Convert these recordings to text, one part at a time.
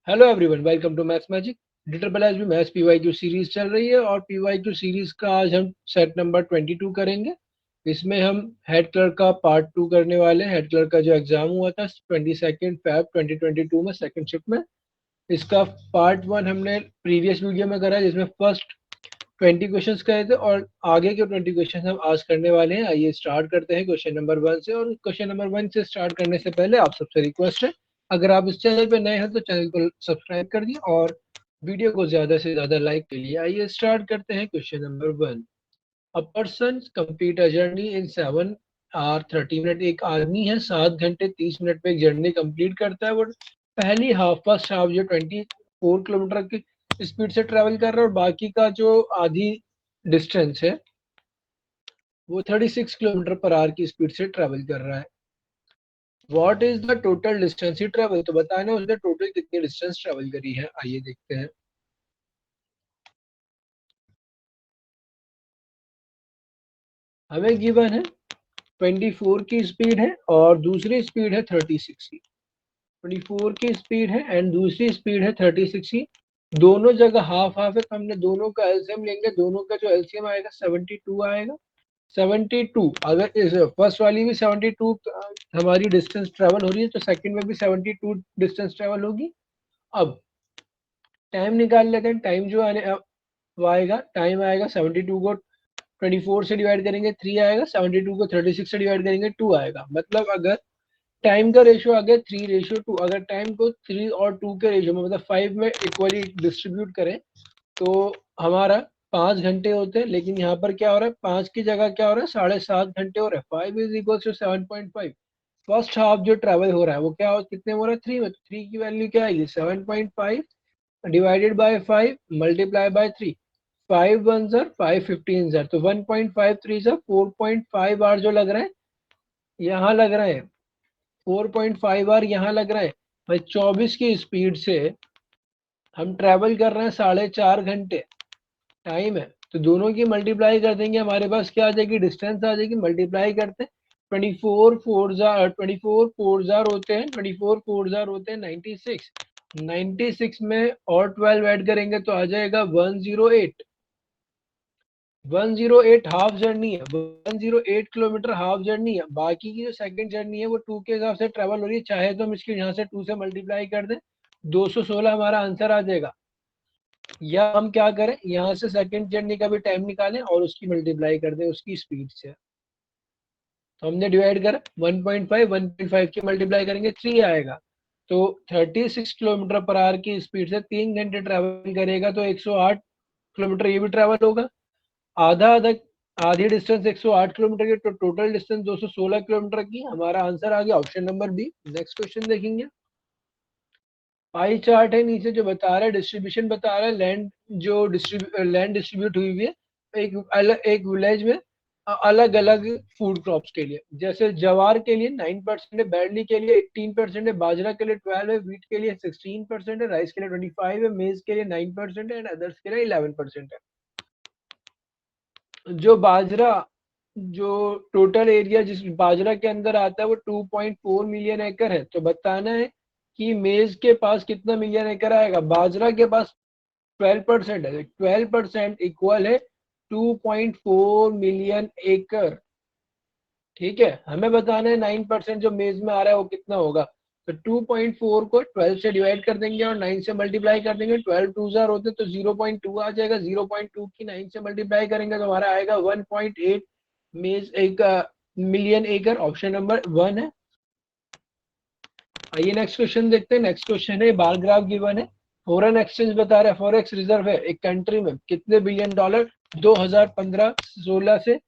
Hello everyone, welcome to maths magic. डिटरबल भी maths PYQ series चल रही है और पीवाईक्यू सीरीज का आज हम सेट नंबर 22 करेंगे। इसमें हम हेड क्लर्क का पार्ट 2 करने वाले हैं। हेड क्लर्क का जो एग्जाम हुआ था 22 Feb 2022 में सेकंड शिफ्ट में, इसका पार्ट 1 हमने प्रीवियस वीडियो में करा, जिसमें फर्स्ट 20 क्वेश्चंस करे थे और आगे के 20 क्वेश्चन हम आज करने वाले हैं। आइए स्टार्ट करते हैं क्वेश्चन नंबर 1 से। और क्वेश्चन नंबर 1 से स्टार्ट करने से पहले आप सबसे रिक्वेस्ट है, अगर आप इस चैनल पे नए हैं तो चैनल को सब्सक्राइब कर दिए और वीडियो को ज्यादा से ज्यादा लाइक के लिए। आइए स्टार्ट करते हैं question number 1। A person complete a journey in 7 hours 30 minutes। एक आदमी है 7 घंटे 30 मिनट में एक जर्नी कंप्लीट करता है। वो पहली हाफ, फर्स्ट हाफ जो 24 किलोमीटर की स्पीड से ट्रेवल कर रहा है और बाकी का जो आधी डिस्टेंस है वो 36 किलोमीटर पर आवर की स्पीड से ट्रेवल कर रहा है। What is the total distance he travel, तो बताना उसने टोटल कितनी डिस्टेंस ट्रेवल करी है। आइए देखते हैं। हमें गिवन है 24 की स्पीड है और दूसरी स्पीड है 36 की। 24 की स्पीड है एंड दूसरी स्पीड है 36 की। दोनों जगह हाफ हाफ है तो हमने दोनों का एलसीएम लेंगे। दोनों का जो एलसीएम आएगा 72 आएगा। 72, अगर इस फर्स्ट वाली भी 72 हमारी डिस्टेंस ट्रेवल हो रही है तो सेकंड में भी 72 डिस्टेंस ट्रेवल होगी। अब टाइम निकाल लेते हैं। टाइम जो आने वो आएगा, टाइम आएगा 72 को 24 से डिवाइड करेंगे 3 आएगा, 72 को 36 से डिवाइड करेंगे 2 आएगा। मतलब अगर टाइम का रेशियो आ गया 3:2, अगर टाइम को 3 और 2 के रेशियो में मतलब 5 में इक्वली डिस्ट्रीब्यूट करें तो हमारा 5 घंटे होते हैं। लेकिन यहाँ पर क्या हो रहा है, 5 की जगह क्या हो रहा है, 7.5 घंटे हो रहा है। 5 is equal to 7.5। First half जो ट्रेवल हो रहा है वो क्या हो, कितने हो रहा है, 3 में। तो 3 की वैल्यू क्या आएगी, 7.5 divided by 5 multiply by 3। 5 1 sir 5 15 sir, तो 1.53 सर 4.5 आवर जो लग रहा है यहाँ लग रहा है। 4.5 आवर यहाँ लग रहा है भाई। 24 की स्पीड से हम ट्रेवल कर रहे हैं 4.5 घंटे टाइम है। तो दोनों की मल्टीप्लाई कर देंगे, हमारे पास क्या आ जाएगी, डिस्टेंस आ जाएगी। मल्टीप्लाई करते हैं, 24 4 होते हैं, 24 4 होते हैं 96। 96 में और 12 ऐड करेंगे तो आ जाएगा 108। 108 हाफ जर्नी है, 108 किलोमीटर हाफ जर्नी है। बाकी की जो सेकंड जर्नी है वो 2 के हिसाब से ट्रेवल हो रही है। चाहे तो हम इसके यहाँ से 2 से मल्टीप्लाई कर दें, 216 हमारा आंसर आ जाएगा। या हम क्या करें, यहाँ से सेकंड जर्नी का भी टाइम निकालें और उसकी मल्टीप्लाई कर दें उसकी स्पीड से। तो हमने डिवाइड करा 1.5, 1.5 की मल्टीप्लाई करेंगे 3 आएगा। तो 36 किलोमीटर पर आवर की स्पीड से 3 घंटे ट्रेवल करेगा तो 108 किलोमीटर ये भी ट्रेवल होगा। आधा आधा आधी डिस्टेंस 108 किलोमीटर की, तो टोटल डिस्टेंस 216 किलोमीटर की। हमारा आंसर आ गया option number B. Next question देखेंगे। पाई चार्ट है नीचे जो बता रहा है, डिस्ट्रीब्यूशन बता रहा है लैंड, जो लैंड डिस्ट्रीब्यूट हुई हुई है एक विलेज में अलग अलग फूड क्रॉप्स के लिए। जैसे जवार के लिए 9% है, बैरली के लिए 18% है, बाजरा के लिए 12 है, व्हीट के लिए 16% है, राइस के लिए 25 है, मेज के लिए 9% है एंड अदर्स के लिए 11% है। जो बाजरा, जो टोटल एरिया जिस बाजरा के अंदर आता है वो 2.4 मिलियन एकड़ है। तो बताना है कि मेज के पास कितना मिलियन एकड़ आएगा। बाजरा के पास 12% है, 12% इक्वल है 2.4 मिलियन एकड़। ठीक है, हमें बताना है 9% जो मेज में आ रहा है वो कितना होगा। तो 2.4 को 12 से डिवाइड कर देंगे और 9 से मल्टीप्लाई कर देंगे। 12 2 जार होते तो 0.2 आ जाएगा। 0.2 की 9 से मल्टीप्लाई करेंगे तो हमारा आएगा 1.8 मेज एक मिलियन एकड़। ऑप्शन नंबर 1 है। आइए नेक्स्ट क्वेश्चन देखते हैं। नेक्स्ट क्वेश्चन है, बार ग्राफ गिवन है, फॉरेन एक्सचेंज बता रहा है, फॉरेक्स रिजर्व है एक कंट्री में कितने बिलियन डॉलर 2015-16 से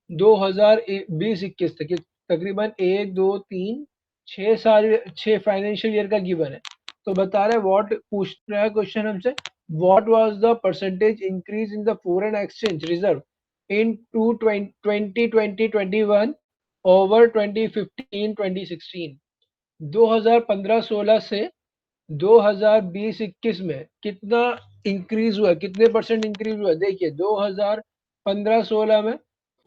2020-21 तक। तकरीबन 1 2 3 6 साल 6 फाइनेंशियल ईयर का गिवन है। तो बता रहा है व्हाट, पूछ रहा है क्वेश्चन हमसे, what was the percentage increase in the foreign exchange reserve in 2020-21 over 2015-2016। 2015-16 से 2020-21 में कितना इंक्रीज हुआ, कितने परसेंट इंक्रीज हुआ। देखिए 2015-16 में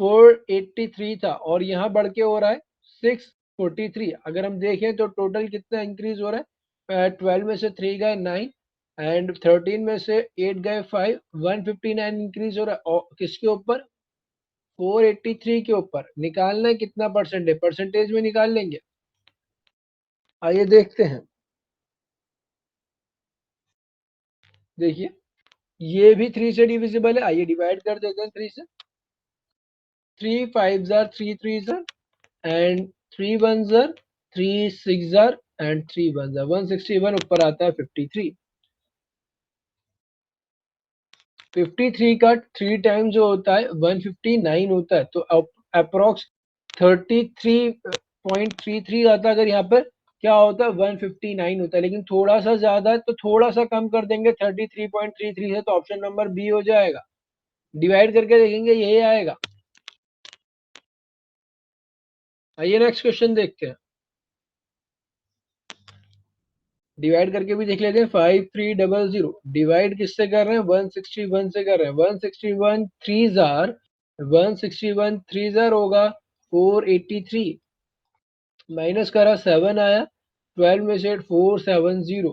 483 था और यहाँ बढ़ के हो रहा है 643। अगर हम देखें तो टोटल कितना इंक्रीज हो रहा है, 12 में से 3 गए 9 एंड 13 में से 8 गए 5, 159 इंक्रीज हो रहा है किसके ऊपर? 483 के ऊपर। निकालना है कितना परसेंट है, परसेंटेज में निकाल लेंगे। आइए देखते हैं। देखिए ये भी 3 से डिविजिबल है, आइए डिवाइड कर देते हैं 3 से। 3 5 jar 3 3 jar and 3 1 jar 3 6 jar and 3 1 jar 161 ऊपर आता है 53। 53 का 3 टाइम जो होता है 159 होता है, तो अप्रोक्स 33.33 आता है। अगर यहाँ पर क्या होता है 159 होता है, लेकिन थोड़ा सा ज्यादा है तो थोड़ा सा कम कर देंगे 33.33 है, तो ऑप्शन नंबर बी हो जाएगा। डिवाइड करके देखेंगे यही आएगा। आइए नेक्स्ट क्वेश्चन देखते हैं। डिवाइड करके भी देख लेते हैं। 5300 डिवाइड किससे कर रहे हैं? 161 से कर रहे हैं। 161 थ्री जार 161 थ्री जार होगा 483 माइनस करा 7 आया 12 में से 470।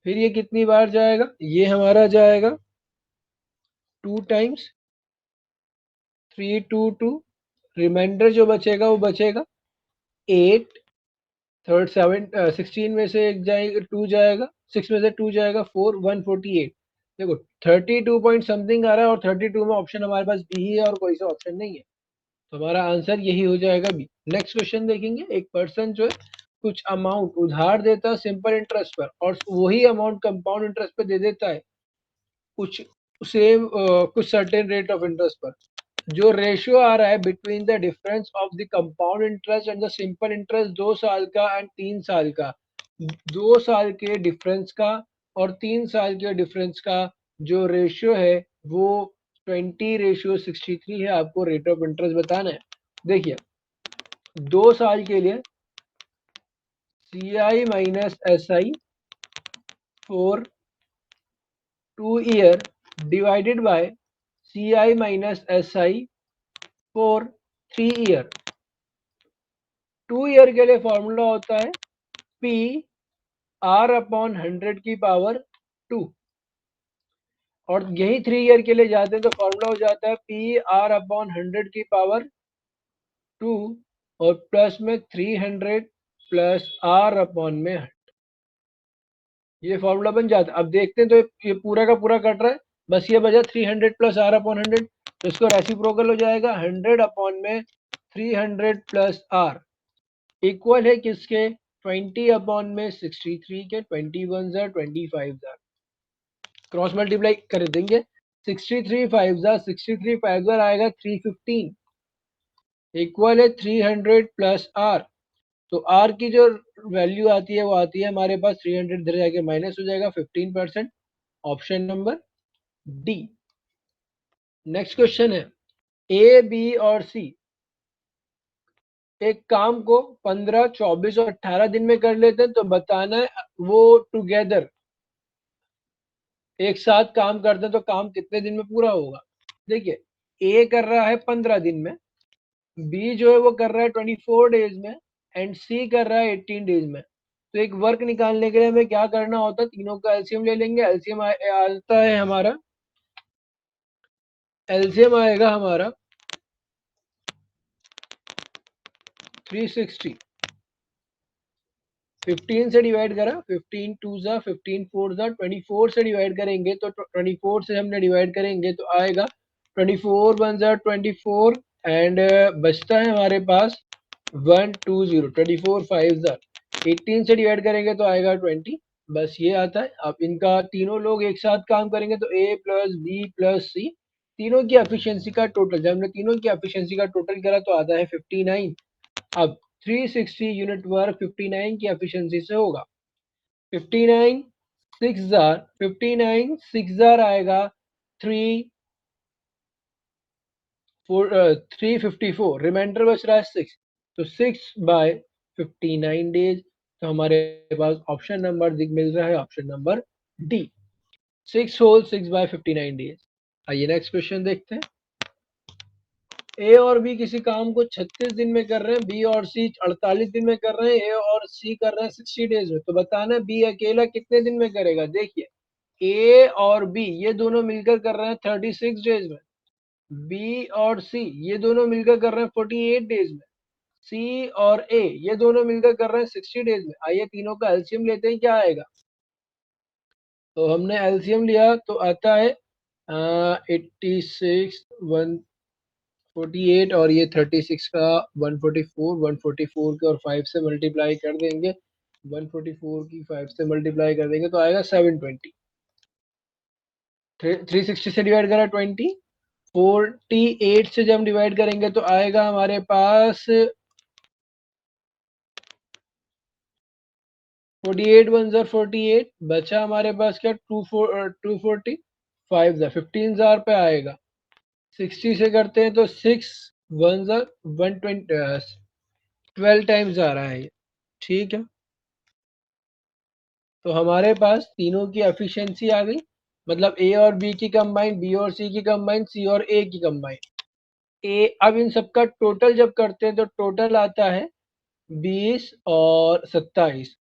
फिर ये कितनी बार जाएगा? ये हमारा जाएगा 2 टाइम्स 322। रिमाइंडर जो बचेगा वो बचेगा 8। थर्ड 7 16 में से एक जाएगा 2 जाएगा, 6 में से 2 जाएगा 4 148। देखो 32 पॉइंट समथिंग आ रहा है और 32 में ऑप्शन हमारे पास बी ही है और कोई सा ऑप्शन नहीं है, तो हमारा आंसर यही हो जाएगा बी। नेक्स्ट क्वेश्चन देखेंगे। एक पर्सन जो है कुछ अमाउंट उधार देता है सिंपल इंटरेस्ट पर और वही अमाउंट कंपाउंड इंटरेस्ट पे दे देता है कुछ सेम कुछ सर्टेन रेट ऑफ इंटरेस्ट पर। जो रेशियो आ रहा है between the difference of the compound interest and the simple interest 2 साल का एंड 3 साल का, 2 साल के डिफरेंस का और 3 साल के डिफरेंस का जो रेशियो है वो 20:63 है। आपको रेट ऑफ इंटरेस्ट बताना है। देखिए 2 साल के लिए C I minus S I for 2 year divided by C I minus S I for 3 year. 2 year के लिए फॉर्मूला होता है पी आर अपॉन 100 की पावर 2 और यही 3 ईयर के लिए जाते हैं तो फॉर्मूला हो जाता है पी आर अपॉन 100 की पावर 2 और प्लस में 300 प्लस आर अपॉन में 100। ये फॉर्मूला बन जाता है। अब देखते हैं तो ये पूरा का पूरा कट रहा है, बस ये बचा 300 प्लस आर अपॉन 100, तो इसको रेसिप्रोकल हो जाएगा 100 अपॉन में 300 प्लस आर इक्वल है किसके? 20 अपॉन में 63 के। 21 जार 25 जार क्रॉस मल्टीप्लाई कर देंगे। 63 5 जार 63 5 जार आएगा 315 इक्वल है 300 प्लस आर। तो आर की जो वैल्यू आती है वो आती है हमारे पास 300 इधर जाके माइनस हो जाएगा 15%। Option number D. Next question है ए बी और सी एक काम को 15 24 और 18 दिन में कर लेते हैं, तो बताना है वो टुगेदर एक साथ काम करते हैं तो काम कितने दिन में पूरा होगा। देखिए ए कर रहा है 15 दिन में, बी जो है वो कर रहा है 24 डेज में एंड सी कर रहा है 18 डेज में। तो एक वर्क निकालने के लिए हमें क्या करना होता है? तीनों का एलसीएम ले लेंगे। एलसीएम आता है हमारा, एलसीएम आएगा हमारा 360। 15 से डिवाइड करा 15 टू ज़ा 15 फोर ज़ा 24 से डिवाइड करेंगे तो 24 से हमने डिवाइड करेंगे तो आएगा 24 वन ज़ा 24 एंड बचता है हमारे पास 120। 24 5 ज़ा 18 से डिवाइड करेंगे तो आएगा 20। बस ये आता है। अब इनका तीनों लोग एक साथ काम करेंगे तो ए प्लस बी प्लस सी तीनों की एफिशिएंसी का टोटल, जब हमने तीनों की एफिशिएंसी का टोटल करा तो आता है 59। अब 360 यूनिट वर्क 59 की एफिशिएंसी से होगा। 59 6 जार आएगा 354। रिमाइंडर बच रहा है 6, तो 6/59 डेज। तो हमारे पास ऑप्शन नंबर मिल रहा है option number D 6 whole 6/59 days. आइए नेक्स्ट क्वेश्चन देखते हैं। ए और बी किसी काम को 36 दिन में कर रहे हैं, बी और सी 48 दिन में कर रहे हैं, ए और सी कर रहे हैं 60 डेज में। तो बताना बी अकेला कितने दिन में करेगा। देखिए ए और बी ये दोनों मिलकर कर रहे हैं 36 डेज में, बी और सी ये दोनों मिलकर कर रहे हैं 48 डेज में, सी और ए ये दोनों मिलकर कर रहे हैं 60 डेज में। आइए तीनों का एलसीएम लेते हैं, क्या आएगा। तो हमने एलसीएम लिया तो आता है 86 148 और ये 36 का 144 के और 5 से मल्टीप्लाई कर देंगे, 144 की 5 से मल्टीप्लाई कर देंगे तो आएगा 720। 360 से डिवाइड करा 20, 48 से जब हम डिवाइड करेंगे तो आएगा हमारे पास 48 1 48, बचा हमारे पास क्या 240, 5 15 पे आएगा। 60 से करते हैं तो 6 1 120, 12 टाइम्स आ रहा है ये, ठीक है। तो हमारे पास तीनों की एफिशिएंसी आ गई, मतलब ए और बी की कंबाइन, बी और सी की कंबाइन, सी और ए की कंबाइन। ए अब इन सबका टोटल जब करते हैं तो टोटल आता है 20 और 27,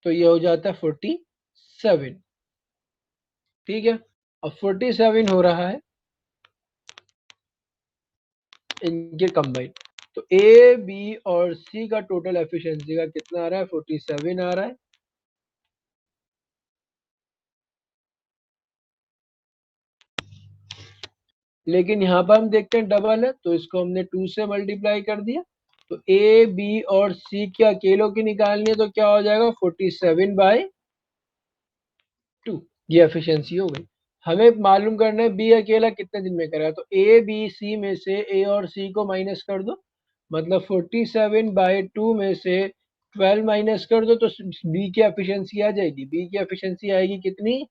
तो ये हो जाता है 47, ठीक है। अब 47 हो रहा है इनके कंबाइन, तो ए बी और सी का टोटल एफिशिएंसी का कितना आ रहा है 47 आ रहा है। लेकिन यहाँ पर हम देखते हैं डबल है तो इसको हमने 2 से मल्टीप्लाई कर दिया, तो ए बी और सी के अकेलों की निकालनी है तो क्या हो जाएगा 47/2, ये एफिशिएंसी हो गई। हमें मालूम करना है बी अकेला कितने दिन में करेगा, तो ए बी सी में से ए और सी को माइनस कर दो, मतलब 47/2 में से 12 माइनस कर दो तो बी की एफिशिएंसी आ जाएगी। बी की एफिशिएंसी आएगी कितनी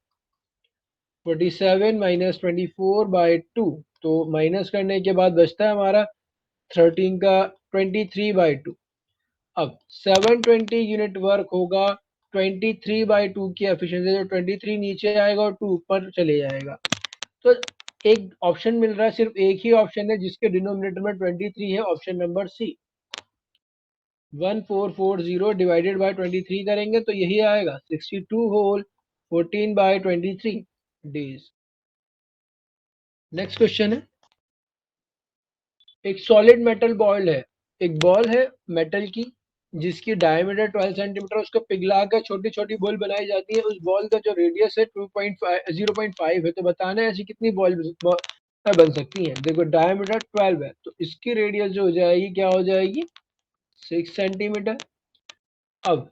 47 माइनस 24/2, तो माइनस करने के बाद बचता है हमारा 13 का 23/2। अब 720 यूनिट वर्क होगा 23/2 की एफिशिएंसी, तो 23 नीचे आएगा और 2 ऊपर चले जाएगा। तो एक ऑप्शन मिल रहा है, सिर्फ एक ही ऑप्शन है जिसके डिनोमिनेटर में 23 है, option number C. 1440 divided by 23 करेंगे तो यही आएगा 62 होल 14/23 डेज। नेक्स्ट क्वेश्चन है, एक सॉलिड मेटल बॉल है, एक बॉल है मेटल की जिसकी डायमीटर 12 सेंटीमीटर, उसको पिघला कर छोटी छोटी बॉल बनाई जाती है। उस बॉल का जो रेडियस है 0.5 है, तो बताना है ऐसी कितनी बॉल बन सकती है। देखो डायमीटर 12 है तो इसकी रेडियस जो हो जाएगी क्या हो जाएगी 6 सेंटीमीटर। अब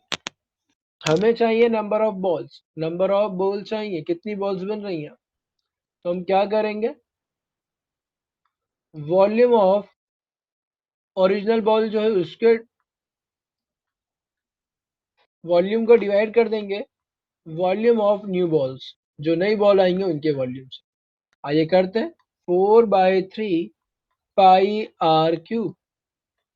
हमें चाहिए number of balls, number of ball चाहिए कितनी बॉल्स बन रही हैं, तो हम क्या करेंगे वॉल्यूम ऑफ ओरिजिनल बॉल जो है उसके वॉल्यूम को डिवाइड कर देंगे वॉल्यूम ऑफ न्यू बॉल्स, जो नई बॉल आएंगे उनके वॉल्यूम से। आइए करते हैं 4/3 pi r cube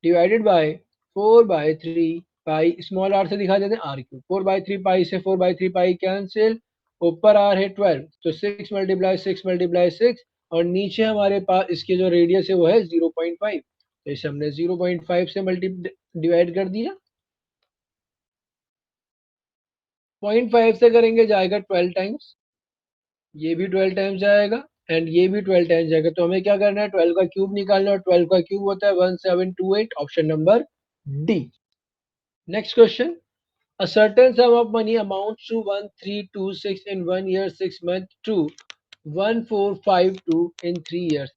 divided by 4/3 pi, small r से दिखा देते हैं आर क्यूब। 4/3 पाई से 4/3 पाई कैंसिल, ऊपर आर है 12 तो 6 मल्टीप्लाई 6 मल्टीप्लाई 6, और नीचे हमारे पास इसके जो रेडियस है वो है 0.5, तो इसे हमने 0.5 से मल्टी डिवाइड कर दिया। 0.5 से करेंगे जाएगा 12 टाइम्स, ये भी 12 टाइम्स जाएगा एंड ये भी 12 टाइम्स जाएगा। तो हमें क्या करना है 12 का क्यूब निकालना है, और 12 का क्यूब होता है 1728, option number D. Next question, a certain sum of money amounts to 1326 in 1 year 6 month to 1452 in 3 years।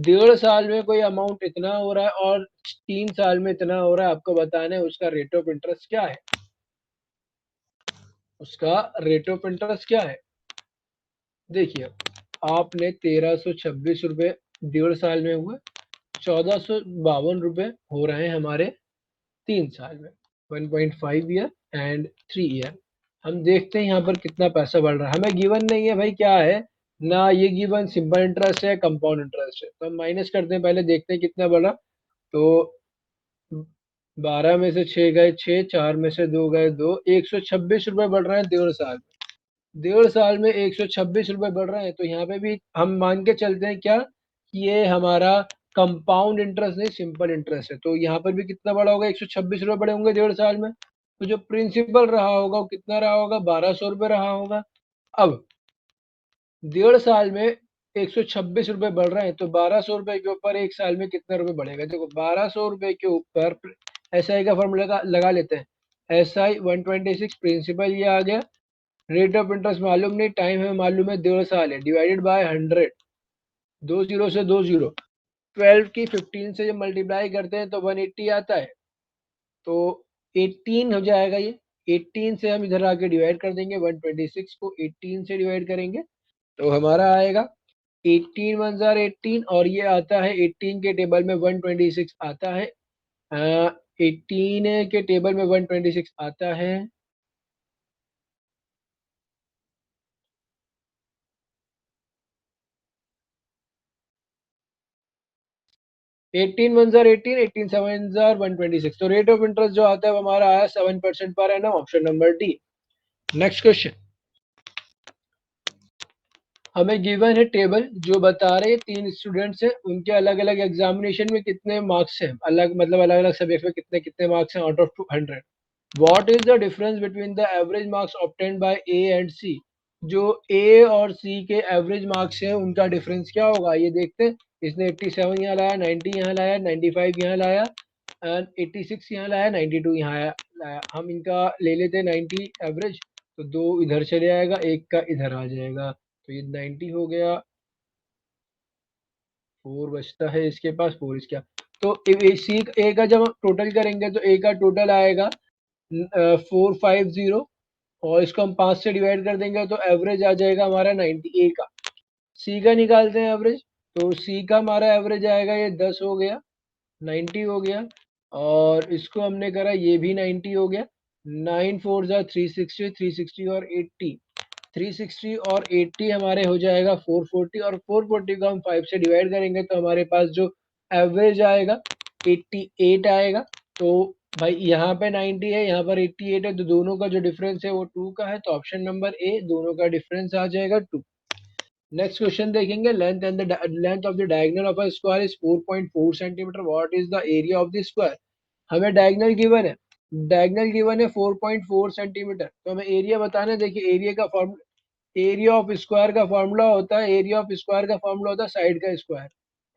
1.5 साल में कोई अमाउंट इतना हो रहा है और 3 साल में इतना हो रहा है, आपको बताना है उसका रेट ऑफ इंटरेस्ट क्या है। उसका रेट ऑफ इंटरेस्ट क्या है, देखिए आपने 1326 रुपये 1.5 साल में हुए, 1452 रुपये हो रहे हैं हमारे 3 साल में, 1.5 ईयर एंड 3 ईयर। हम देखते हैं यहाँ पर कितना पैसा बढ़ रहा है, हमें गिवन नहीं है भाई क्या है ना, ये गिवन सिंपल इंटरेस्ट है कंपाउंड इंटरेस्ट है, तो हम माइनस करते हैं, पहले देखते हैं कितना बढ़ा। तो 12 में से 6 गए 6, 4 में से 2 गए 2, 126 रुपये बढ़ रहे हैं 1.5 साल। 1.5 साल में 126 रुपये बढ़ रहे हैं, तो यहाँ पे भी हम मान के चलते हैं क्या कि ये हमारा कंपाउंड इंटरेस्ट नहीं, सिंपल इंटरेस्ट है। तो यहाँ पर भी कितना बड़ा होगा, 126 रुपये बड़े होंगे 1.5 साल में। तो जो प्रिंसिपल रहा होगा वो कितना रहा होगा, 1200 रुपये रहा होगा। अब 1.5 साल में 126 रुपये बढ़ रहे हैं, तो 1200 रुपये के ऊपर 1 साल में कितना रुपये बढ़ेगा। देखो 1200 रुपये के ऊपर SI का फॉर्मूला लगा लेते हैं। SI 126 प्रिंसिपल ये आ गया, रेट ऑफ इंटरेस्ट मालूम नहीं, टाइम है मालूम है, 1.5 साल है, डिवाइडेड बाय 100, 2 जीरो से 2 जीरो, 12 की 15 से जब मल्टीप्लाई करते हैं तो 180 आता है, तो 18 हो जाएगा ये। 18 से हम इधर आके डिवाइड कर देंगे, 126 को 18 से डिवाइड करेंगे तो हमारा आएगा 18 वन जार 18, और ये आता है 18 के टेबल में 126 आता है। 18 के टेबल में 126 आता है, 18 वन जार 18, 18 सेवन जार 126। तो रेट ऑफ इंटरेस्ट जो आता है वो हमारा आया 7% per annum, option number D. Next question, हमें गिवन है टेबल जो बता रहे हैं 3 स्टूडेंट्स हैं, उनके अलग अलग एग्जामिनेशन में कितने मार्क्स हैं, अलग मतलब अलग अलग सब्जेक्ट में कितने कितने मार्क्स हैं out of 200। What is the difference between the average marks obtained by A and C. जो ए और सी के एवरेज मार्क्स हैं उनका डिफरेंस क्या होगा, ये देखते हैं। इसने 87 यहाँ लाया, 90 यहाँ लाया, 95 यहाँ लाया, एंड 86 यहाँ लाया, 92 यहाँ लाया। हम इनका ले लेते हैं 90 एवरेज, तो 2 इधर चले आएगा, 1 का इधर आ जाएगा, तो ये 90 हो गया, 4 बचता है इसके पास, 4 इसका। तो सी ए का जब हम टोटल करेंगे तो ए का टोटल आएगा 450, और इसको हम 5 से डिवाइड कर देंगे तो एवरेज आ जाएगा हमारा 90 ए का। सी का निकालते हैं एवरेज, तो सी का हमारा एवरेज आएगा, ये 10 हो गया, 90 हो गया, और इसको हमने करा ये भी 90 हो गया। 9 4 जा 360, 360 और 80, 360 और 80 हमारे हो जाएगा 440, और 440 को हम 5 से डिवाइड करेंगे तो हमारे पास जो एवरेज आएगा 88 आएगा। तो भाई यहाँ पे 90 है, यहाँ पर 88 है, तो दोनों का जो डिफरेंस है वो 2 का है, तो ऑप्शन नंबर ए, दोनों का डिफरेंस आ जाएगा 2। नेक्स्ट क्वेश्चन देखेंगे, length and the length of the diagonal of a square is 4.4 centimetre, what is the area of the square. हमें डायगोनल गिवन है, डायगोनल गिवन है 4.4 सेंटीमीटर, तो हमें एरिया बताना है। देखिए एरिया का फॉर्म, एरिया ऑफ स्क्वायर का फॉर्मूला होता है, एरिया ऑफ स्क्वायर का फॉर्मूला होता है साइड का स्क्वायर।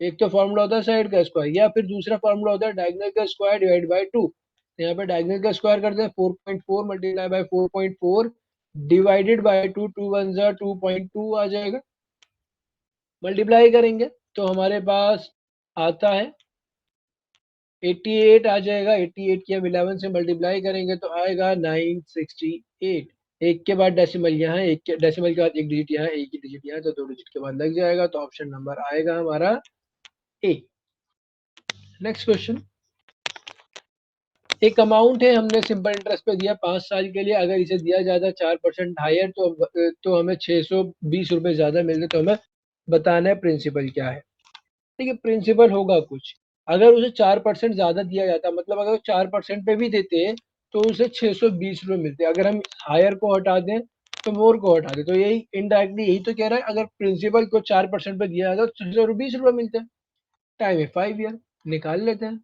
एक तो फॉर्मूला होता है साइड का स्क्वायर, या फिर दूसरा फॉर्मूला होता है डायगोनल का स्क्वायर डिवाइड बाय 2। तो यहाँ पे डायगोनल का स्क्वायर करते हैं, 4.4 multiply by 4.4 divided by 2, 2 one जा 2.2 आ जाएगा। मल्टीप्लाई करेंगे तो हमारे पास आता है 88 आ जाएगा। 88 की हम 11 से मल्टीप्लाई करेंगे तो आएगा 968। एक के बाद डेसिमल यहाँ, एक के डेसिमल के बाद एक डिजिट यहाँ, एक ही डिजिट यहाँ, तो 2 डिजिट के बाद लग जाएगा, तो ऑप्शन नंबर आएगा हमारा ए। नेक्स्ट क्वेश्चन, एक अमाउंट है हमने सिंपल इंटरेस्ट पे दिया 5 साल के लिए, अगर इसे दिया जाता 4% हायर तो हमें 620 रुपये ज्यादा मिलते, तो हमें बताना है प्रिंसिपल क्या है। देखिए प्रिंसिपल होगा कुछ, अगर उसे 4% ज्यादा दिया जाता, मतलब अगर 4% पे भी देते तो उसे 620 रुपये मिलते। अगर हम हायर को हटा दें तो मोर को हटा दें, तो यही इनडायरेक्टली यही तो कह रहा है, अगर प्रिंसिपल को 4% पे दिया जाता तो 620 रुपये मिलते हैं। टाइम है 5 ईयर, निकाल लेते हैं।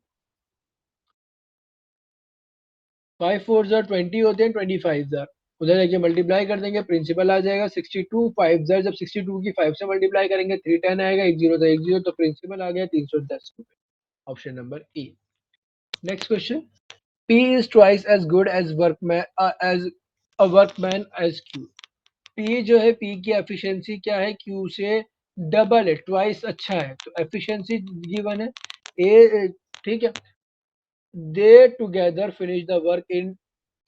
5 4 जार 20 होते हैं, 25 जार उधर जाके मल्टीप्लाई कर देंगे, प्रिंसिपल आ जाएगा 62। 5 जार जब 62 की 5 से मल्टीप्लाई करेंगे 310 आएगा, 1 जीरो तो 1 जीरो, तो प्रिंसिपल आ गया 310 रुपये, option number A. Next question, P is twice as good as a workman as Q। P जो है, P की एफिशिएंसी क्या है, Q से डबल है, ट्वाइस अच्छा है, तो एफिशिएंसी गिवन है ए, ठीक है। दे together finish the work in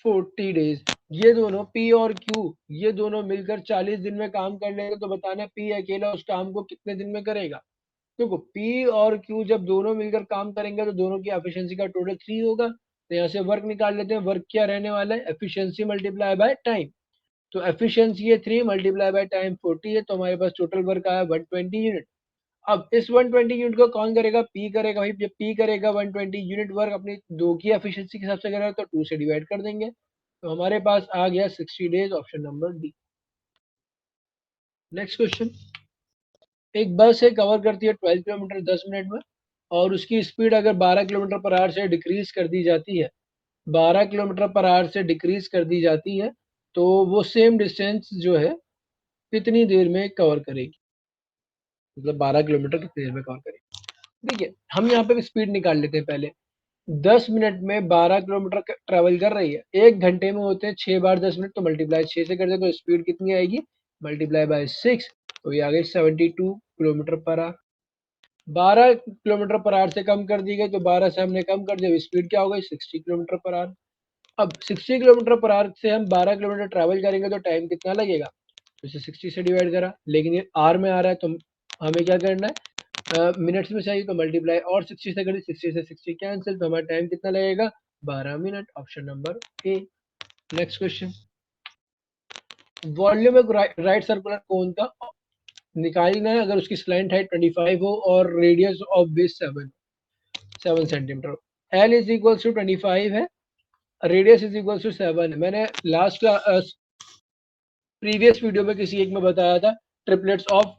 40 days. ये दोनों P और Q, ये दोनों मिलकर 40 दिन में काम कर लेंगे, तो बताना P अकेला उस काम को कितने दिन में करेगा। देखो P और Q जब दोनों मिलकर काम करेंगे तो दोनों की एफिशिएंसी का टोटल 3 होगा, तो यहाँ से वर्क निकाल लेते हैं। वर्क क्या रहने वाला है, एफिशिएंसी मल्टीप्लाई बाय टाइम, तो एफिशिएंसी है 3 मल्टीप्लाई बाय टाइम 40 है, तो हमारे पास टोटल वर्क आया 120 यूनिट। अब इस 120 यूनिट को कौन करेगा, P करेगा। भाई जब P करेगा 120 यूनिट वर्क अपनी 2 की एफिशिएंसी के हिसाब से करेगा, तो 2 से डिवाइड कर देंगे, तो हमारे पास आ गया 60 days, option number D. Next question, एक बस है कवर करती है 12 किलोमीटर 10 मिनट में, और उसकी स्पीड अगर 12 किलोमीटर पर आवर से डिक्रीज कर दी जाती है, 12 किलोमीटर पर आवर से डिक्रीज कर दी जाती है, तो वो सेम डिस्टेंस जो है कितनी देर में कवर करेगी, मतलब 12 किलोमीटर कितनी देर में कवर करेगी। देखिए हम यहाँ पे स्पीड निकाल लेते हैं पहले। 10 मिनट में 12 किलोमीटर ट्रेवल कर रही है, 1 घंटे में होते हैं 6 बार 10 मिनट, तो मल्टीप्लाई 6 से कर दे तो स्पीड कितनी आएगी, मल्टीप्लाई बाय 6, तो ये आ गई 72 kilometre per our. 12 kilometre per our से कम कर दी गई, तो 12 से हमने कम कर दिया, स्पीड क्या हो गई 60 किलोमीटर पर आवर। अब 60 किलोमीटर पर आवर से हम 12 किलोमीटर ट्रैवल करेंगे तो टाइम कितना लगेगा, तो इसे 60 से डिवाइड करा, लेकिन ये आर में आ रहा है तो हमें क्या करना है, मिनट्स में चाहिए, तो मल्टीप्लाई और 60 से करें, 60 से 60 कैंसिल, तो हमारा टाइम कितना लगेगा, 12 minute, option number A. Next question, volume of right circular cone का निकालना है अगर उसकी स्लैंट हाइट 25 हो और radius of base 7 centimetre. L is equal to 25 है, रेडियस इज इक्वल टू 7 है। मैंने लास्ट प्रीवियस वीडियो में किसी एक में बताया था ट्रिपलेट्स ऑफ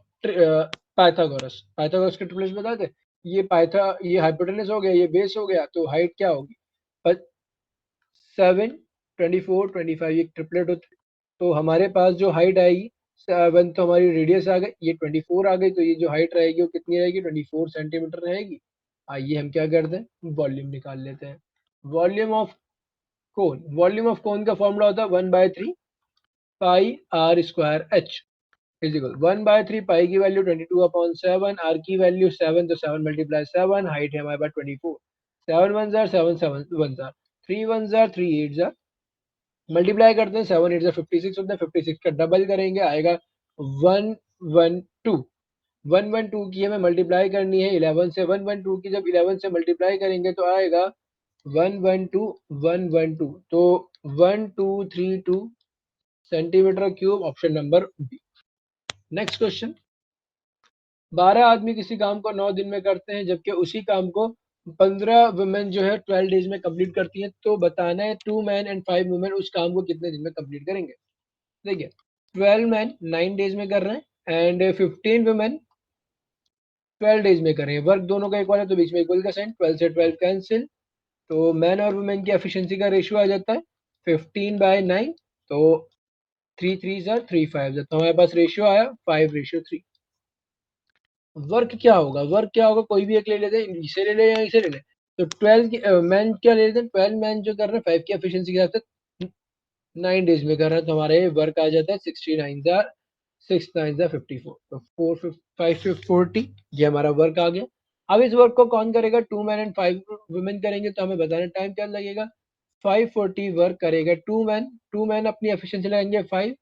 पाइथागोरस, पाइथागोरस के ट्रिपलेट्स बताए थे। ये हाइपोटेनस हो गया, ये बेस हो गया, तो हाइट क्या होगी, 7, 24, 25, ये ट्रिपलेट होते, तो हमारे पास जो हाइट आएगी 7, तो हमारी रेडियस आ गई, ये 24 आ गई, तो ये जो हाइट रहेगी वो कितनी रहेगी, 24 सेंटीमीटर रहेगी। आइए हम क्या करते हैं, वॉल्यूम निकाल लेते हैं। Volume of cone, volume of cone का फॉर्मूला होता है 1/3 pi r square h is equal 1/3 pi की वैल्यू 22/7, आर की वैल्यू 7, तो 7 मल्टीप्लाई 7, हाइट है हमारे पास 24, 7 1 jar 7 7 1 jar 3 1 jar 3 8 jar, multiply करते हैं 7 8 जार 56 होता है, 56 का डबल करेंगे आएगा 112। 112 की हमें मल्टीप्लाई करनी है 11 से, 112 की जब 11 से मल्टीप्लाई करेंगे तो आएगा 112, तो 1232 centimetre cube, option number B. Next question, 12 आदमी किसी काम को 9 दिन में करते हैं जबकि उसी काम को 15 वुमेन जो है 12 डेज में कंप्लीट करती हैं, तो बताना है 2 मैन एंड 5 वुमेन उस काम को कितने दिन में कंप्लीट करेंगे। देखिए 12 मैन 9 डेज में कर रहे हैं एंड 15 वुमेन 12 डेज में कर रहे हैं, वर्क दोनों का इक्वल है तो बीच में इक्वल का साइन, 12 से 12 कैंसिल, तो मैन और वुमेन की एफिशिएंसी का रेशियो आ जाता है 15/9, तो 3 3 जार 3 5 जार, तो हमारे पास रेशियो आया 5:3। वर्क क्या होगा, वर्क क्या होगा, कोई भी एक ले लेते हैं, इसे ले ले या इसे ले ले, तो 12 की मैन क्या ले लेते हैं, 12 मैन जो कर रहे हैं 5 की एफिशिएंसी के साथ 9 डेज में कर रहे हैं, तो हमारे वर्क आ जाता है 69 जार 6 9 जार 54, तो 4 5 40, ये हमारा वर्क आ गया। अब इस वर्क को कौन करेगा, 2 मैन एंड 5 वुमेन करेंगे, तो हमें बताना टाइम क्या लगेगा, 540 वर्क करेगा 2 मैन अपनी एफिशिएंसी लगाएंगे 5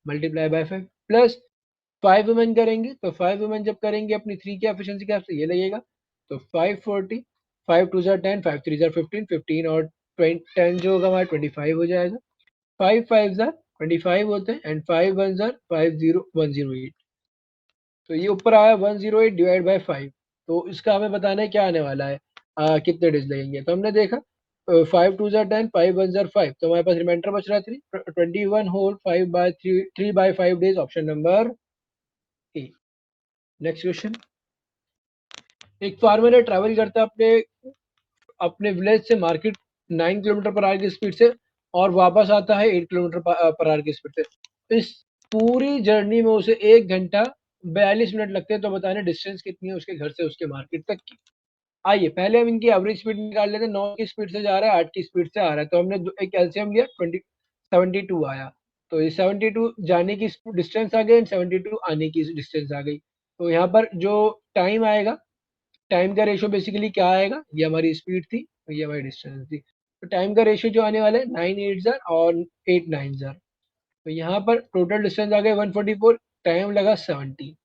मल्टीप्लाई बाय 5 प्लस 5 वुमेन करेंगे, तो 5 वुमेन जब करेंगे अपनी 3 की एफिशिएंसी के हिसाब से ये लगेगा, तो 540, 5 2 जार 10, 5 3 जार 15, 15 और 10 जो होगा हमारा 25 हो जाएगा, 5 5 जार 25 होते हैं एंड 5 1 जार 108, तो ये ऊपर आया 108 डिवाइड बाय 5, तो इसका हमें बताना है क्या आने वाला है, कितने डेज लगेंगे, तो हमने देखा 5 2 जार 10, 5 1 जार 5, तो हमारे पास रिमाइंडर बच रहा है 3, 21 whole 5/3 days, option number A. Next question, एक फार्मर है ट्रैवल करता है अपने अपने विलेज से मार्केट 9 किलोमीटर पर आवर की स्पीड से और वापस आता है 8 किलोमीटर पर आवर की स्पीड से। इस पूरी जर्नी में उसे 1 घंटा 42 मिनट लगते हैं, तो बताने डिस्टेंस कितनी है उसके घर से उसके मार्केट तक की। आइए पहले हम इनकी एवरेज स्पीड निकाल लेते हैं, 9 की स्पीड से जा रहा है 8 की स्पीड से आ रहा है, तो हमने एक एलसीएम लिया 72 आया, तो ये 72 जाने की डिस्टेंस आ गई, 72 आने की डिस्टेंस आ गई, तो यहाँ पर जो टाइम आएगा, टाइम का रेशियो बेसिकली क्या आएगा, ये हमारी स्पीड थी और ये हमारी डिस्टेंस थी, तो टाइम का रेशियो जो आने वाला है 9 8 जार और 8 9 जार, तो यहाँ पर टोटल डिस्टेंस आ गए 144, टाइम लगा 17,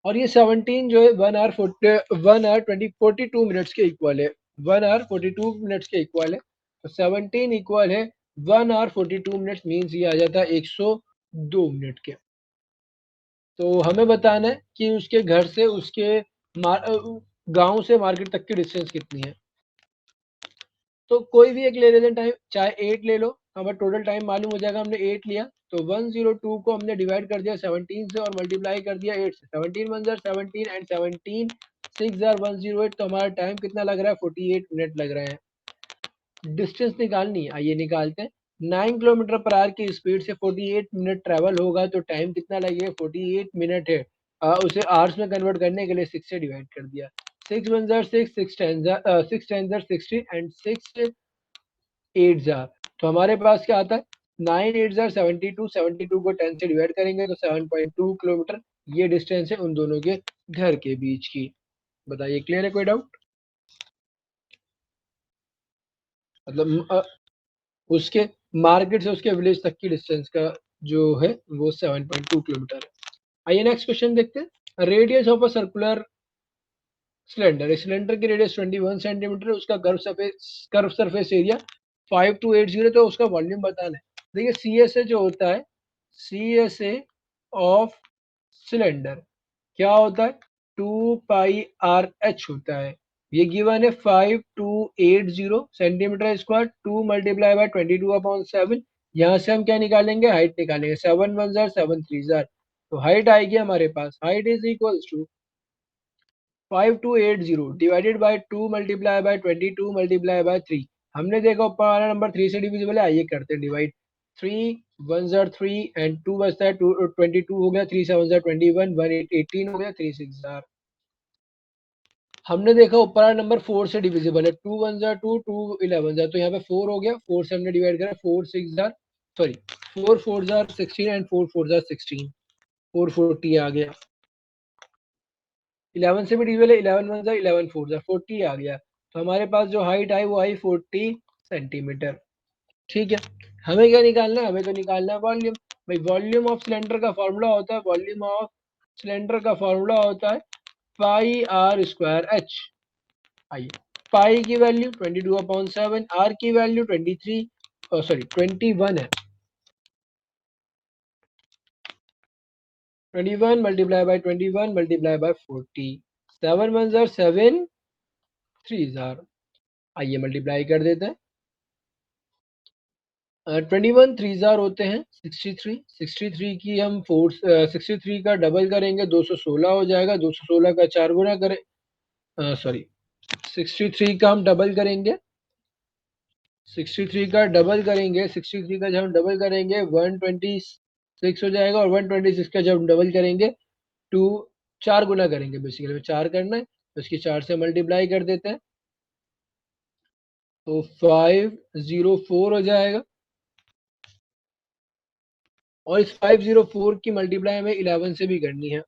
और ये 17 जो है 1 आवर 42 मिनट्स के इक्वल है, 1 आवर 42 मिनट्स के इक्वल है, तो 17 इक्वल है 1 आवर 42 मिनट्स, मीन्स ये आ जाता है 102 मिनट के। तो हमें बताना है कि उसके घर से उसके गांव से मार्केट तक की डिस्टेंस कितनी है, तो कोई भी एक ले लेते हैं टाइम, चाहे 8 ले लो, हमारा टोटल टाइम मालूम हो जाएगा। हमने 8 लिया तो 102 को हमने डिवाइड कर दिया 17 से और मल्टीप्लाई कर दिया 8 से। 17 1 17 एंड 17 6 108, तो हमारा टाइम कितना लग रहा है? 48 मिनट लग रहे हैं। डिस्टेंस निकालनी है, आइए निकालते हैं। 9 किलोमीटर पर आवर की स्पीड से 48 मिनट ट्रेवल होगा तो टाइम कितना लगेगा? 48 मिनट है। उसे आवर्स में कन्वर्ट करने के लिए 6 से डिवाइड कर दिया। 6 1 6, 6 10 60 एंड 6 8 जार, तो हमारे पास क्या आता है? 9 8 जार 72, 72 को 10 से डिवाइड करेंगे तो 7.2 किलोमीटर ये डिस्टेंस है उन दोनों के घर के बीच की। बताइए क्लियर है? कोई डाउट? मतलब उसके मार्केट से उसके विलेज तक की डिस्टेंस का जो है वो 7.2 किलोमीटर है। आइए नेक्स्ट क्वेश्चन देखते हैं। Radius of a circular cylinder, cylinder की रेडियस 21 सेंटीमीटर, उसका कर्व सरफेस एरिया 5280, तो उसका वॉल्यूम बताना है। देखिए सी एस ए जो होता है, C S A of cylinder क्या होता है? 2 पाई आर एच होता है। ये गिवन है 5280 सेंटीमीटर स्क्वायर, 2 मल्टीप्लाई बाय 22/7। यहाँ से हम क्या निकालेंगे? हाइट निकालेंगे। 7 1 जार 7 3 जार, तो हाइट आएगी हमारे पास, height is equals to 5280 divided by 2 multiply by 22 multiply by 3। हमने देखा ऊपर वाला नंबर 3 से डिविजिबल है, आइए करते हैं डिवाइड। 3 1 जार 3 एंड 2 बचता है, 22 हो गया, 3 7 जार 21, 1 8 18 हो गया, 3 6 जार। हमने देखा ऊपर वाला नंबर 4 से डिविजिबल है, 2 1 जार 2, 2 11 जार, तो यहाँ पे 4 हो गया, 4 से हमने डिवाइड करा, 4 6 jar sorry 4 4 jar 16 and 4 4 jar 16, 440 आ गया। 11 से भी डिविजिबल है, 11 1 जार 11 4 जार 40 आ गया। तो हमारे पास जो हाइट आई वो आई 40 सेंटीमीटर। ठीक है, हमें क्या निकालना है? हमें तो निकालना है वॉल्यूम। भाई वॉल्यूम ऑफ सिलेंडर का फॉर्मूला होता है, वॉल्यूम ऑफ सिलेंडर का फॉर्मूला होता है पाई आर स्क्वायर एच। आइए, पाई की वैल्यू 22/7, आर की वैल्यू 21 है, 21 multiply by 21 multiply by 40, 7 1 jar 7 3 jar. आइए मल्टीप्लाई कर देते हैं। 21 थ्री जार होते हैं 63, 63 की हम 63 का डबल करेंगे 216 हो जाएगा, 216 का 4 गुना करें, सॉरी 63 का हम डबल करेंगे, 63 का डबल करेंगे, 63 का जब हम डबल करेंगे 126 हो जाएगा, और 126 का जब हम डबल करेंगे टू 4 गुना करेंगे, बेसिकली 4 करना है तो इसकी 4 से मल्टीप्लाई कर देते हैं तो 504 हो जाएगा। और इस 504 की मल्टीप्लाई हमें 11 से भी करनी है,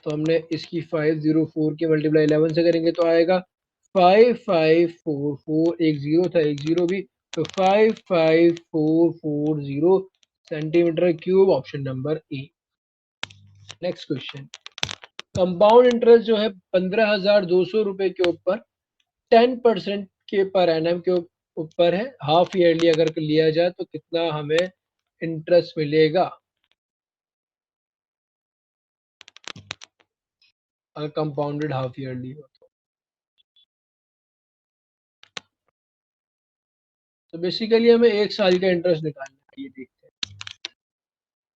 तो हमने इसकी 504 की मल्टीप्लाई 11 से करेंगे तो आएगा 5544, एक जीरो था एक जीरो भी, तो 55440 centimetre cube, option number A. Next question, compound interest जो है 15,200 रुपए के ऊपर 10% के पर एनम के ऊपर है, हाफ ईयरली अगर लिया जाए तो कितना हमें इंटरेस्ट मिलेगा अगर कंपाउंडेड हाफ ईयरली हो? तो बेसिकली हमें एक साल का इंटरेस्ट निकालना है, ये देखते हैं।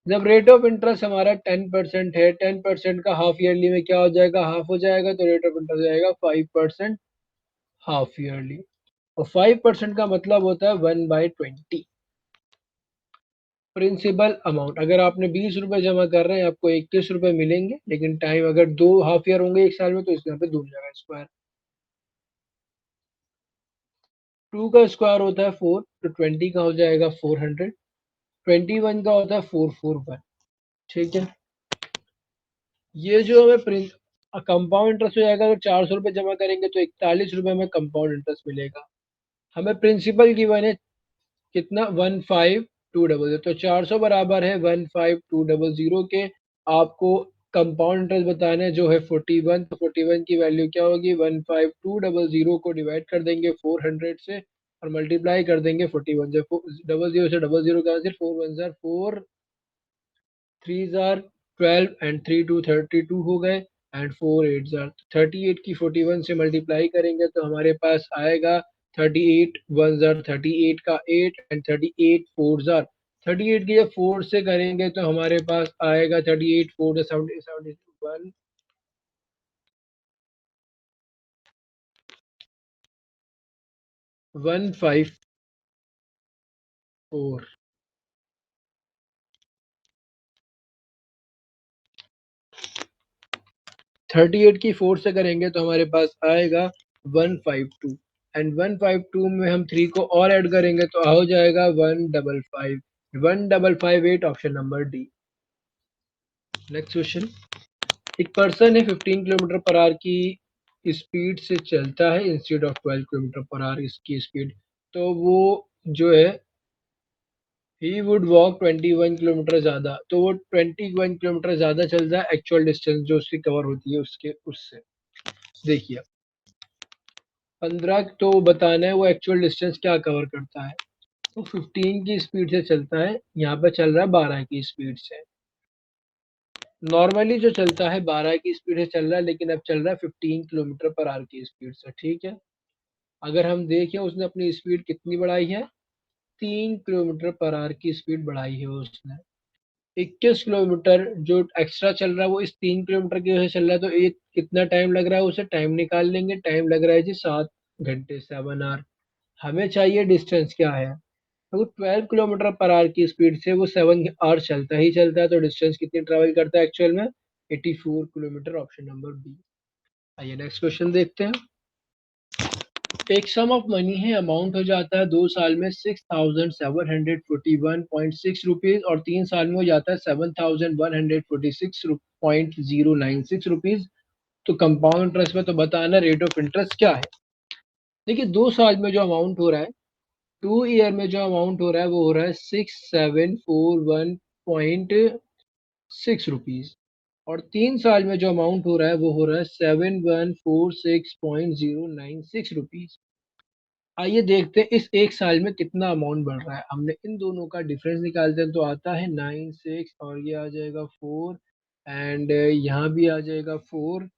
जब रेट ऑफ इंटरेस्ट हमारा 10% है, 10% का हाफ ईयरली में क्या हो जाएगा? हाफ हो जाएगा, तो रेट ऑफ इंटरेस्ट जाएगा 5% हाफ ईयरली। और 5% का मतलब होता है 1/20 प्रिंसिपल अमाउंट। अगर आपने 20 रुपए जमा कर रहे हैं आपको 21 रुपए मिलेंगे, लेकिन टाइम अगर 2 हाफ ईयर होंगे एक साल में तो इस यहाँ पे 2 जाएगा स्क्वायर। 2 का स्क्वायर होता है 4, तो 20 का हो जाएगा 400, 21 का होता है 441। ठीक है, ये जो हमें कंपाउंड इंटरेस्ट हो जाएगा, अगर 400 रुपये जमा करेंगे तो 41 रुपये में कंपाउंड इंटरेस्ट मिलेगा। हमें प्रिंसिपल गिवन है कितना? 15200, तो 400 बराबर है 15200 के। आपको कंपाउंड इंटरेस्ट बताना है जो है 41, तो 41 की वैल्यू क्या होगी? 15200 को डिवाइड कर देंगे 400 से और मल्टीप्लाई कर देंगे 41 से। 00 से 00 का आंसर 4 1 जार 4, 3 जार 12 एंड 3 2 32 हो गए, एंड 4 8 जार 38 की 41 से मल्टीप्लाई करेंगे तो हमारे पास आएगा 38 1 जार 38 का 8 एंड 38 4 जार 38 की जब 4 से करेंगे तो हमारे पास आएगा 38 4 71 154। 38 की 4 से करेंगे तो हमारे पास आएगा 152 एंड 152 में हम 3 को और ऐड करेंगे तो हो जाएगा 1558 option number D. Next question, एक पर्सन है 15 किलोमीटर पर आवर की स्पीड से चलता है instead of 12 kilometre per our इसकी स्पीड, तो वो जो है ही वुड वॉक 21 किलोमीटर ज्यादा, तो वो 21 किलोमीटर ज्यादा चलता है एक्चुअल डिस्टेंस जो उसकी कवर होती है उसके उससे। देखिए 15 तो बताना है वो एक्चुअल डिस्टेंस क्या कवर करता है, तो 15 की स्पीड से चलता है, यहाँ पे चल रहा है 12 की स्पीड से। नॉर्मली जो चलता है 12 की स्पीड से चल रहा है, लेकिन अब चल रहा है 15 किलोमीटर पर आवर की स्पीड से, ठीक है। अगर हम देखें उसने अपनी स्पीड कितनी बढ़ाई है, 3 किलोमीटर पर आवर की स्पीड बढ़ाई है उसने। 21 किलोमीटर जो एक्स्ट्रा चल रहा है वो इस 3 किलोमीटर की वजह से चल रहा है, तो एक कितना टाइम लग रहा है उसे, टाइम निकाल लेंगे, टाइम लग रहा है जी 7 घंटे 7 आवर। हमें चाहिए डिस्टेंस क्या है, तो 12 किलोमीटर पर आवर की स्पीड से वो 7 आवर चलता ही चलता है, तो डिस्टेंस कितनी ट्रेवल करता है एक्चुअल में, 84 किलोमीटर ऑप्शन नंबर बी। आइए नेक्स्ट क्वेश्चन देखते हैं। एक सम ऑफ मनी है, अमाउंट हो जाता है 2 साल में 6741.6 रुपीज और 3 साल में हो जाता है 7146.096 रुपीज। तो कंपाउंड इंटरेस्ट में तो बताना रेट ऑफ इंटरेस्ट क्या है। देखिए 2 साल में जो अमाउंट हो रहा है, 2 ईयर में जो अमाउंट हो रहा है वो हो रहा है 6741.6 रुपीज और 3 साल में जो अमाउंट हो रहा है वो हो रहा है 7146.096 रुपीज। आइए देखते हैं इस एक साल में कितना अमाउंट बढ़ रहा है। हमने इन दोनों का डिफरेंस निकालते हैं तो आता है 96 और ये आ जाएगा 4 एंड यहाँ भी आ जाएगा 4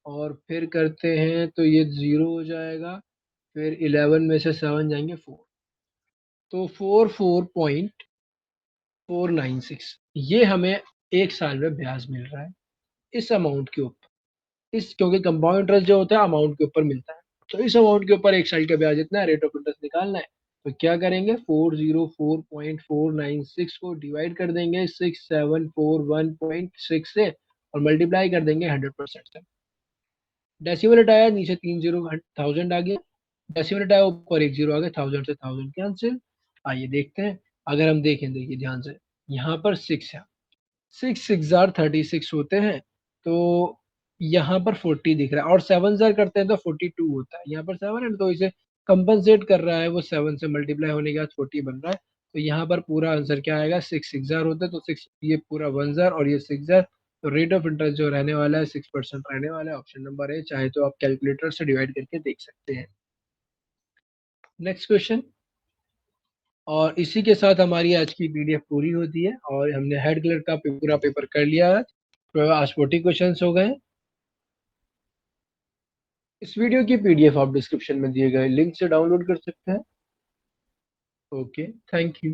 और फिर करते हैं तो ये 0 हो जाएगा, फिर 11 में से 7 जाएंगे 4, तो 44.496 ये हमें एक साल में ब्याज मिल रहा है इस अमाउंट के ऊपर। इस क्योंकि कंपाउंड इंटरेस्ट जो होता है अमाउंट के ऊपर मिलता है, तो इस अमाउंट के ऊपर एक साल का ब्याज इतना रेट ऑफ इंटरेस्ट निकालना है, तो क्या करेंगे 404.496 को डिवाइड कर देंगे 6741.6 से और मल्टीप्लाई कर देंगे 100% से। डेसिमल हटाया नीचे 3 जीरो 1000 आ गया, डेसिमल हटाया ऊपर 1 जीरो आ गया, 1000 से 1000 कैंसिल। आइए देखते हैं, अगर हम देखें देखिए ध्यान से, यहाँ पर 6 है, 6 6 जार 36 होते हैं, तो यहाँ पर 40 दिख रहा है और 7 जार करते हैं तो 42 होता है, यहाँ पर 7 है तो इसे कंपनसेट कर रहा है वो 7 से मल्टीप्लाई होने के बाद 40 बन रहा है। तो यहाँ पर पूरा आंसर क्या आएगा, 6 6 जार होता है तो 6 ये पूरा 1 जार और ये 6 जार, तो रेट ऑफ इंटरेस्ट जो रहने वाला है 6% रहने वाला है, ऑप्शन नंबर है। चाहे तो आप कैलकुलेटर से डिवाइड करके देख सकते हैं। नेक्स्ट क्वेश्चन, और इसी के साथ हमारी आज की पीडीएफ पूरी होती है और हमने हेड क्लर्क का पूरा पेपर कर लिया है। तो आज 40 क्वेश्चन हो गए। इस वीडियो की पीडीएफ आप डिस्क्रिप्शन में दिए गए लिंक से डाउनलोड कर सकते हैं। Okay, thank you.